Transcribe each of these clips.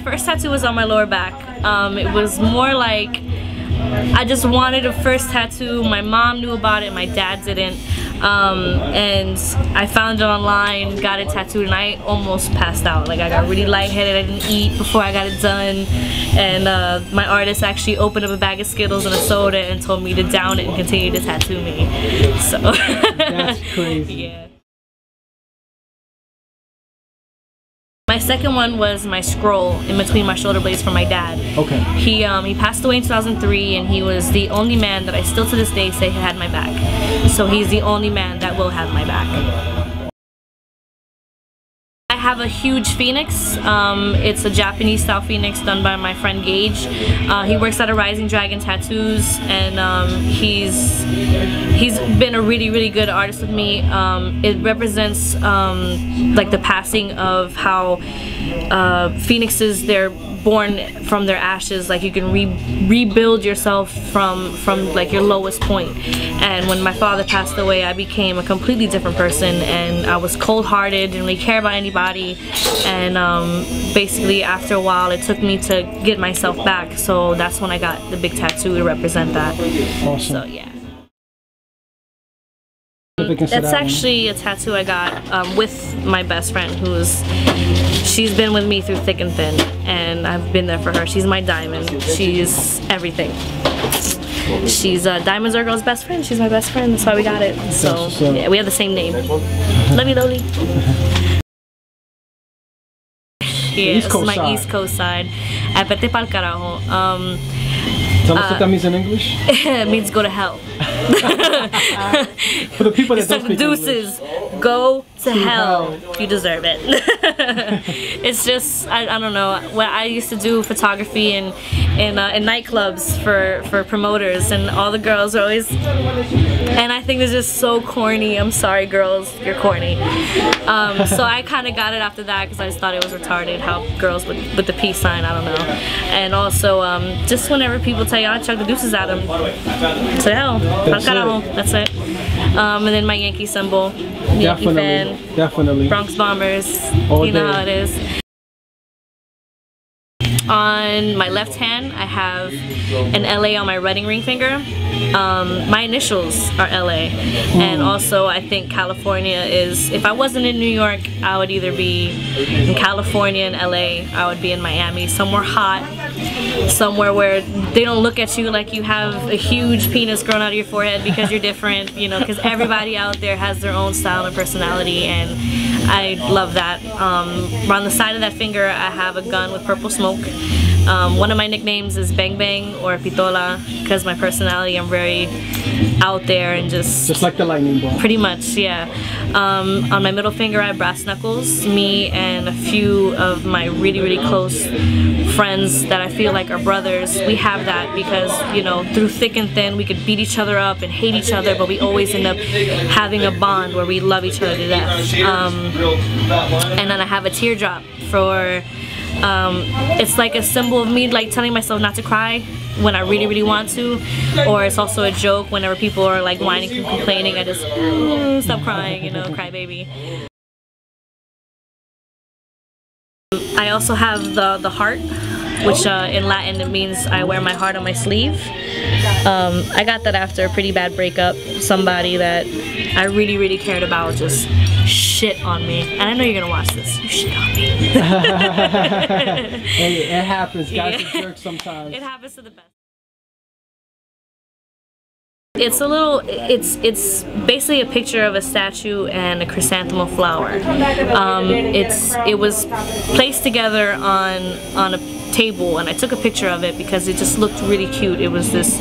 first tattoo was on my lower back. It was more like I just wanted a first tattoo. My mom knew about it, my dad didn't. And I found it online, got it tattooed, and I almost passed out. Like, I got really lightheaded, I didn't eat before I got it done. And my artist actually opened up a bag of Skittles and a soda and told me to down it and continue to tattoo me. So that's crazy. Yeah. My second one was my scroll in between my shoulder blades from my dad. Okay. He passed away in 2003, and he was the only man that I still to this day say had my back. So he's the only man that will have my back. I have a huge phoenix. It's a Japanese style phoenix done by my friend Gage. He works at a Rising Dragon Tattoos, and he's been a really good artist with me. It represents like the passing of how phoenixes, they're born from their ashes. Like, you can rebuild yourself from like your lowest point. And when my father passed away, I became a completely different person, and I was cold-hearted, didn't really care about anybody. And basically after a while it took me to get myself back, so that's when I got the big tattoo to represent that. Awesome. So yeah. That's actually a tattoo I got with my best friend, she's been with me through thick and thin, and I've been there for her. She's my diamond. She's everything. She's Diamond's our girl's best friend. She's my best friend. That's why we got it. So yeah, we have the same name. Love you, Loli. Yeah, this is my East Coast side. Vete pa'l carajo. Tell us what that means in English. It means go to hell. For the people that don't speak Deuces, English. Go to hell. You deserve it. It's just, I don't know. When I used to do photography in nightclubs for promoters, and all the girls are always, and I think it's just so corny. I'm sorry, girls, you're corny. So I kind of got it after that because I just thought it was retarded how girls with the peace sign, I don't know. And also, just whenever people tell you, I'll chuck the deuces at them. To hell. That's it. And then my Yankee symbol. Yankee fan. Definitely. Bronx Bombers. All you know day. how it is. On my left hand, I have an LA on my wedding ring finger. My initials are LA, and also I think California is, if I wasn't in New York, I would either be in California and LA, I would be in Miami, somewhere hot, somewhere where they don't look at you like you have a huge penis growing out of your forehead because you're different, you know, because everybody out there has their own style and personality, and I love that. On the side of that finger, I have a gun with purple smoke. One of my nicknames is Bang Bang or Pistola because my personality, I'm very out there and just like the lightning bolt. Pretty much, yeah. On my middle finger I have brass knuckles. Me and a few of my really close friends that I feel like are brothers, we have that because, you know, through thick and thin we could beat each other up and hate each other, but we always end up having a bond where we love each other to death. And then I have a teardrop for it's like a symbol of me like telling myself not to cry when I really want to, or it's also a joke whenever people are like whining and complaining, I just stop crying, you know, cry baby. I also have the heart, which in Latin it means I wear my heart on my sleeve. I got that after a pretty bad breakup. Somebody that I really cared about just shit on me, and I know you're gonna watch this. You shit on me. Hey, it happens. Guys are jerks sometimes. It happens to the best. It's a little, it's basically a picture of a statue and a chrysanthemum flower. It was placed together on a table, and I took a picture of it because it just looked really cute. It was this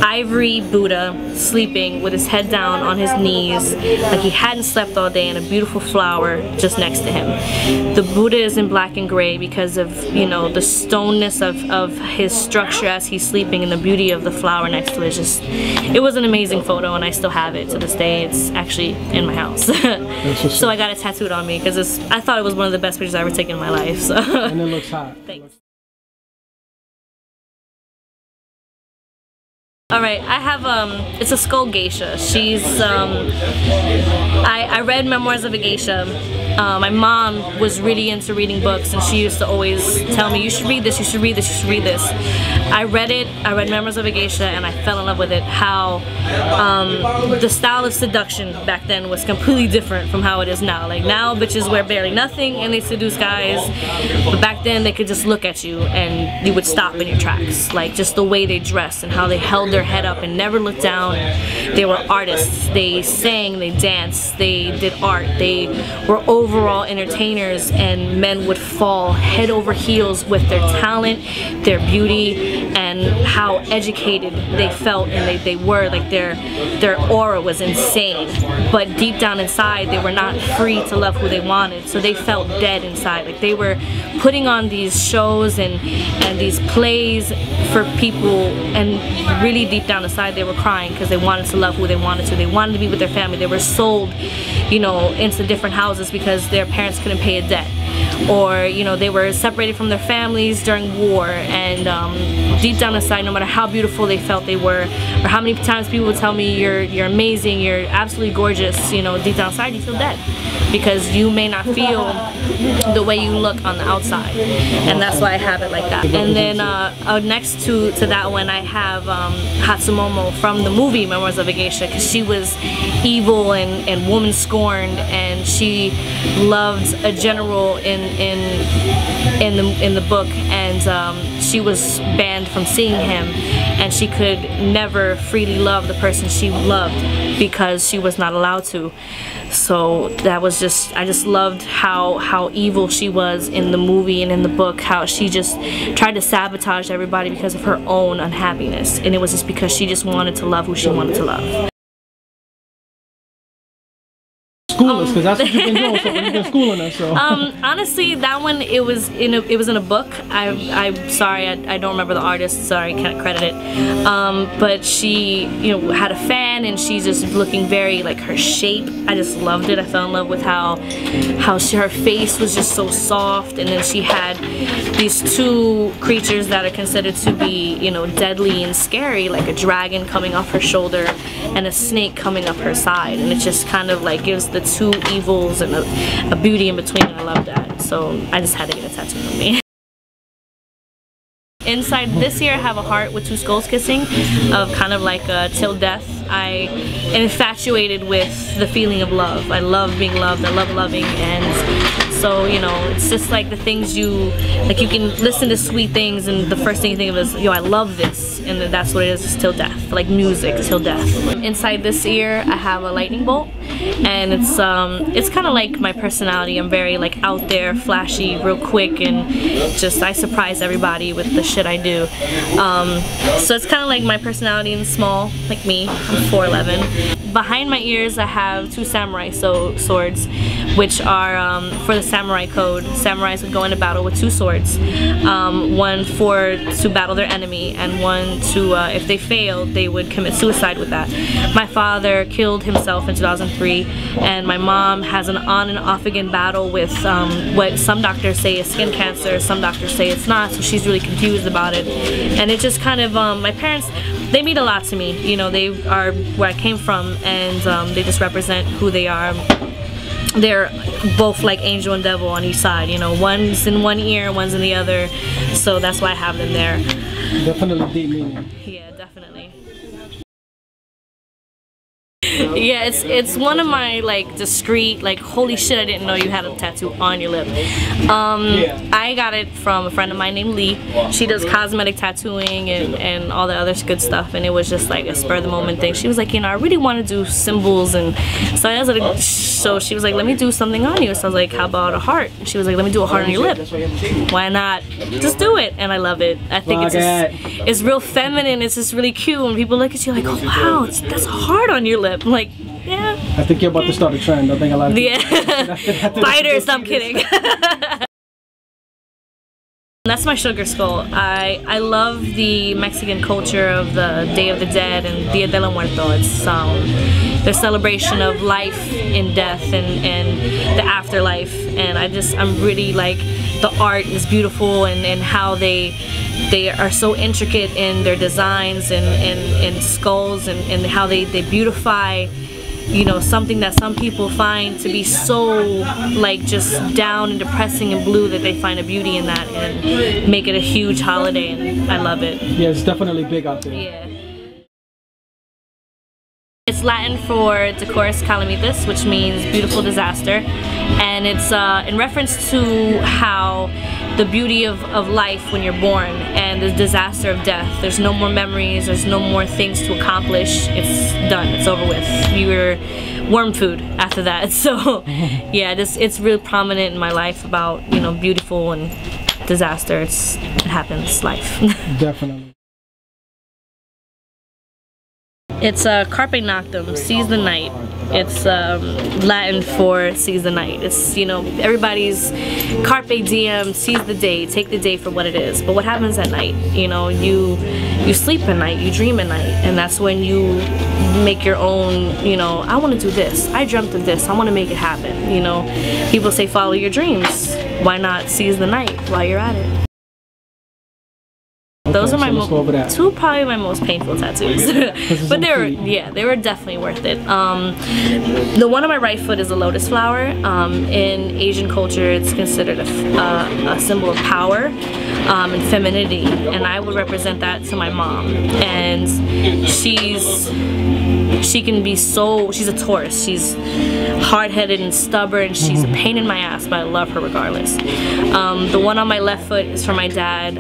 ivory Buddha sleeping with his head down on his knees like he hadn't slept all day, and a beautiful flower just next to him. The Buddha is in black and gray because of, you know, the stoneness of his structure as he's sleeping, and the beauty of the flower next to it. It was an amazing photo, and I still have it to this day. It's actually in my house. So I got it tattooed on me because I thought it was one of the best pictures I've ever taken in my life. So. And it looks hot. Thanks. Alright, I have, it's a skull geisha. She's, I read Memoirs of a Geisha. my mom was really into reading books, and she used to always tell me, you should read this, you should read this, you should read this. I read it, I read Memoirs of a Geisha, and I fell in love with it. How the style of seduction back then was completely different from how it is now. Like now bitches wear barely nothing and they seduce guys, but back then they could just look at you and you would stop in your tracks. Like just the way they dressed and how they held their head up and never looked down. They were artists, they sang, they danced, they did art, they were overall entertainers, and men would fall head over heels with their talent, their beauty, and how educated they felt, and they were. Like their aura was insane, but deep down inside they were not free to love who they wanted, so they felt dead inside. Like they were putting on these shows and these plays for people, and really deep down inside they were crying because they wanted to love who they wanted to. They wanted to be with their family. They were sold, you know, into different houses because their parents couldn't pay a debt, or you know, they were separated from their families during war, and deep down inside, no matter how beautiful they felt they were, or how many times people would tell me you're amazing, you're absolutely gorgeous, you know, deep down inside you feel dead because you may not feel the way you look on the outside, and that's why I have it like that. And then next to that one I have Hatsumomo from the movie Memoirs of a Geisha, because she was evil and woman scorned, and she loved a general in the book, and she was banned from seeing him, and she could never freely love the person she loved because she was not allowed to. So that was just, I just loved how evil she was in the movie and in the book, how she just tried to sabotage everybody because of her own unhappiness, and it was just because she just wanted to love who she wanted to love. School us, because that's what you've been doing. So you've been schooling us. So. Honestly, that one it was in a book. I'm sorry, I don't remember the artist. Sorry, can't credit it. But she, you know, had a fan, and she's just looking very like her shape. I just loved it. I fell in love with how her face was just so soft, and then she had these two creatures that are considered to be, you know, deadly and scary, like a dragon coming off her shoulder and a snake coming up her side, and it just kind of like gives the two evils and a beauty in between, and I love that. So I just had to get a tattoo on me. Inside this here I have a heart with two skulls kissing, of kind of like till death. I am infatuated with the feeling of love. I love being loved, I love loving, and so, you know, it's just like the things you can listen to sweet things and the first thing you think of is, yo, I love this, and that's what it is till death, like music till death. Inside this ear I have a lightning bolt, and it's kind of like my personality. I'm very like out there, flashy, real quick, and just I surprise everybody with the shit I do. So it's kind of like my personality in small, like me. I'm 4'11". Behind my ears I have two samurai swords, which are for the samurai code. Samurais would go into battle with two swords, one to battle their enemy, and one to, if they failed, they would commit suicide with that. My father killed himself in 2003, and my mom has an on and off again battle with what some doctors say is skin cancer, some doctors say it's not, so she's really confused about it. And it just kind of, my parents, they mean a lot to me. You know, they are where I came from, and they just represent who they are. They're both like angel and devil on each side, you know, one's in one ear, one's in the other, so that's why I have them there. Definitely deep meaning. Yeah, definitely. Yeah, it's one of my like discreet, like holy shit, I didn't know you had a tattoo on your lip. I got it from a friend of mine named Lee. She does cosmetic tattooing and all the other good stuff, and it was just like a spur of the moment thing. She was like, you know, I really want to do symbols, and so she was like, let me do something on you. So I was like, how about a heart? She was like, let me do a heart on your lip. Why not? Just do it. And I love it. I think it's real feminine. It's just really cute when people look at you like, oh wow, that's a heart on your lip. I'm like, yeah. I think you're about to start a trend. I think a lot of people. Yeah. Fighters, I'm kidding. That's my sugar skull. I love the Mexican culture of the Day of the Dead and Dia de los Muertos. It's their celebration of life in death and the afterlife. And I'm really like, the art is beautiful, and how they are so intricate in their designs and skulls, and how they beautify you know, something that some people find to be so like just down and depressing and blue, that they find a beauty in that and make it a huge holiday, and I love it. Yeah, it's definitely big out there. Yeah. It's Latin for Decoris Calamitas, which means beautiful disaster, and it's in reference to how the beauty of life when you're born and the disaster of death. There's no more memories, there's no more things to accomplish. It's done, it's over with. You were worm food after that. So yeah, it's really prominent in my life about, you know, beautiful and disaster. It happens, life. Definitely. It's Carpe Noctem, seize the night. It's Latin for seize the night. It's, you know, everybody's Carpe Diem, seize the day, take the day for what it is. But what happens at night? You know, you sleep at night, you dream at night, and that's when you make your own, you know, I want to do this, I dreamt of this, I want to make it happen. You know, people say follow your dreams. Why not seize the night while you're at it? Okay, those are my two probably my most painful tattoos. But they were definitely worth it. The one on my right foot is a lotus flower. In Asian culture, it's considered a symbol of power and femininity, and I would represent that to my mom. And she can be so, she's a Taurus, she's hard-headed and stubborn, she's a pain in my ass, but I love her regardless. The one on my left foot is for my dad.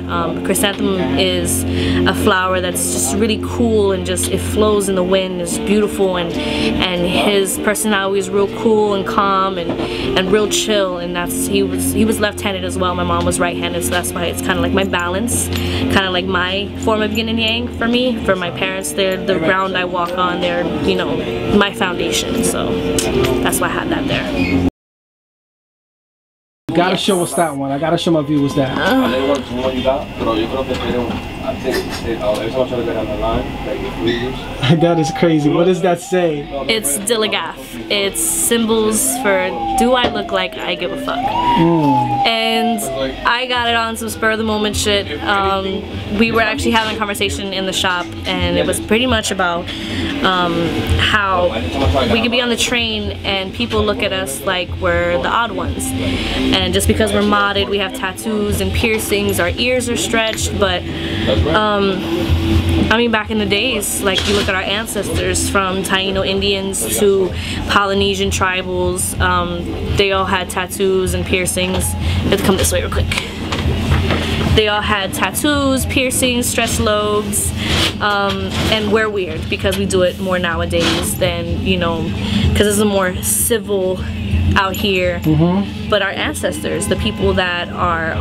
Chrysanthemum is a flower that's just really cool and just, it flows in the wind, it's beautiful, and his personality is real cool and calm and real chill, and that's, he was left-handed as well, my mom was right-handed, so that's why it's kind of like my balance, kind of like my form of yin and yang for me. For my parents, they're the ground I walk on, they're, you know, my foundation, so that's why I had that there. You gotta show us that one. I gotta show my viewers that. That is crazy. What does that say? It's Dilligath. It's symbols for do I look like I give a fuck? And I got it on some spur of the moment shit. We were actually having a conversation in the shop, and it was pretty much about how we could be on the train and people look at us like we're the odd ones. And just because we're modded, we have tattoos and piercings, our ears are stretched, but I mean, back in the days, like you look at our ancestors from Taino Indians to Polynesian tribals, they all had tattoos and piercings. Let's come this way real quick. They all had tattoos, piercings, stretched lobes, and we're weird because we do it more nowadays than, you know, because it's a more civil out here. But our ancestors, the people that are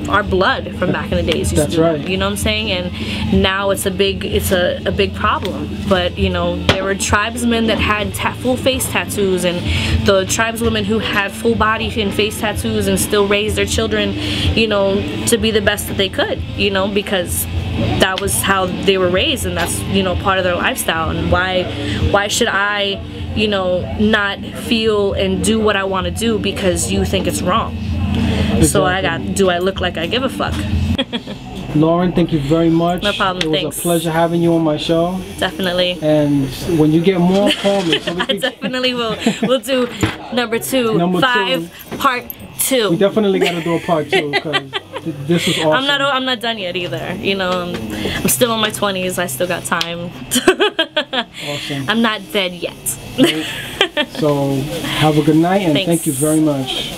our blood from back in the days, used to do it, you know what I'm saying? And now it's a big problem. But you know, there were tribesmen that had full face tattoos, and the tribeswomen who had full body and face tattoos and still raised their children, you know, to be the best that they could, you know, because that was how they were raised, and that's, you know, part of their lifestyle. And why should I, you know, not feel and do what I want to do because you think it's wrong? Exactly. So do I look like I give a fuck? Lauren, thank you very much. No problem, It was a pleasure having you on my show. Definitely. And when you get more, call me. So I definitely will. We'll do number 5, part 2. We definitely got to do a part 2 because this was awesome. I'm not done yet either. You know, I'm still in my 20s. I still got time. Awesome. I'm not dead yet. So have a good night, and thank you very much.